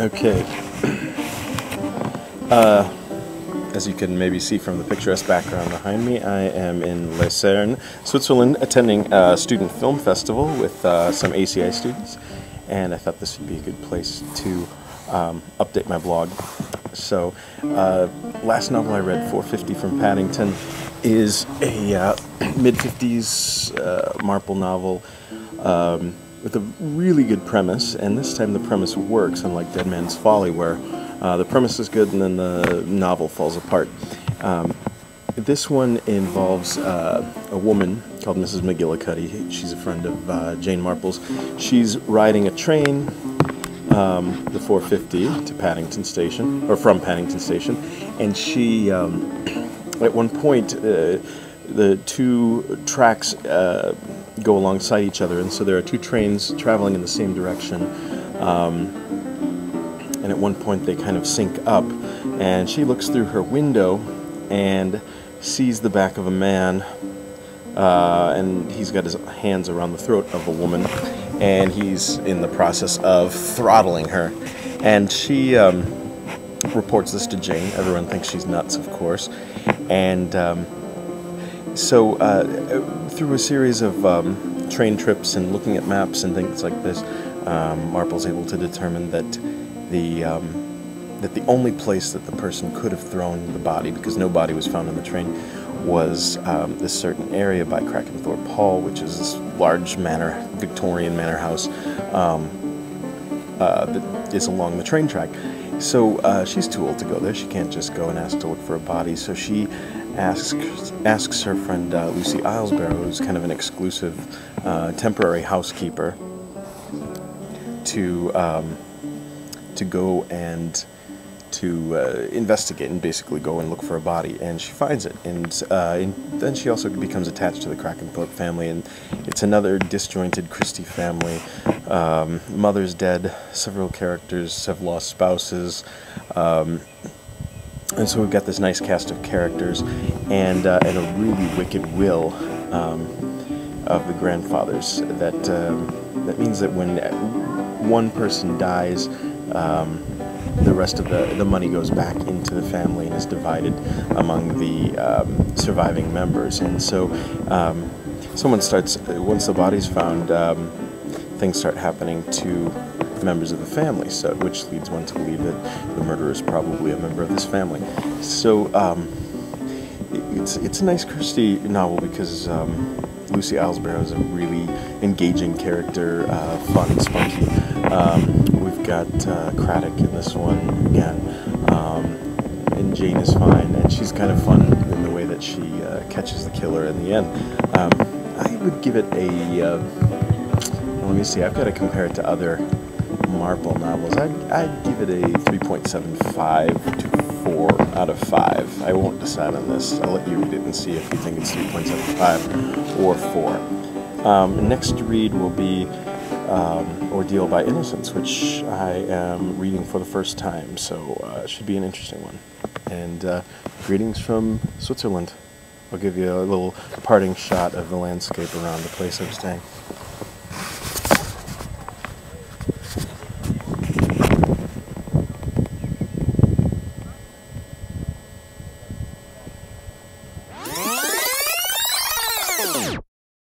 Okay. As you can maybe see from the picturesque background behind me, I am in Lucerne, Switzerland, attending a student film festival with some ACI students, and I thought this would be a good place to update my blog. So, last novel I read, 450 from Paddington, is a mid-50s Marple novel with a really good premise, and this time the premise works, unlike Dead Man's Folly, where the premise is good and then the novel falls apart. This one involves a woman called Mrs. McGillicuddy. She's a friend of Jane Marple's. She's riding a train, the 450, to Paddington Station, or from Paddington Station, and she, at one point, the two tracks go alongside each other, and so there are two trains traveling in the same direction. And at one point they kind of sync up, and she looks through her window and sees the back of a man, and he's got his hands around the throat of a woman, and he's in the process of throttling her. And she reports this to Jane. Everyone thinks she's nuts, of course. And so through a series of train trips and looking at maps and things like this, Marple's able to determine that the only place that the person could have thrown the body, because no body was found on the train, was this certain area by Krakenthorpe Hall, which is this large manor, Victorian manor house that is along the train track. So she's too old to go there. She can't just go and ask to look for a body. So she asks her friend Lucy Islesborough, who's kind of an exclusive temporary housekeeper, to go and to investigate and basically go and look for a body, and she finds it, and then she also becomes attached to the Krakenthorpe family, and it's another disjointed Christie family. Mother's dead, several characters have lost spouses, and so we've got this nice cast of characters, and a really wicked will of the grandfathers. That means that when one person dies, the rest of the money goes back into the family and is divided among the surviving members. And so once the body's found, things start happening to members of the family, so which leads one to believe that the murderer is probably a member of this family. So it's a nice Christie novel because Lucy Islesborough is a really engaging character, fun, spunky. We've got Craddock in this one again, and Jane is fine, and she's kind of fun in the way that she catches the killer in the end. I would give it a, let me see, I've got to compare it to other Marple novels. I'd give it a 3.75 to 4 out of 5. I won't decide on this. I'll let you read it and see if you think it's 3.75 or 4. Next read will be Ordeal by Innocence, which I am reading for the first time, so it should be an interesting one. And greetings from Switzerland. I'll give you a little parting shot of the landscape around the place I'm staying.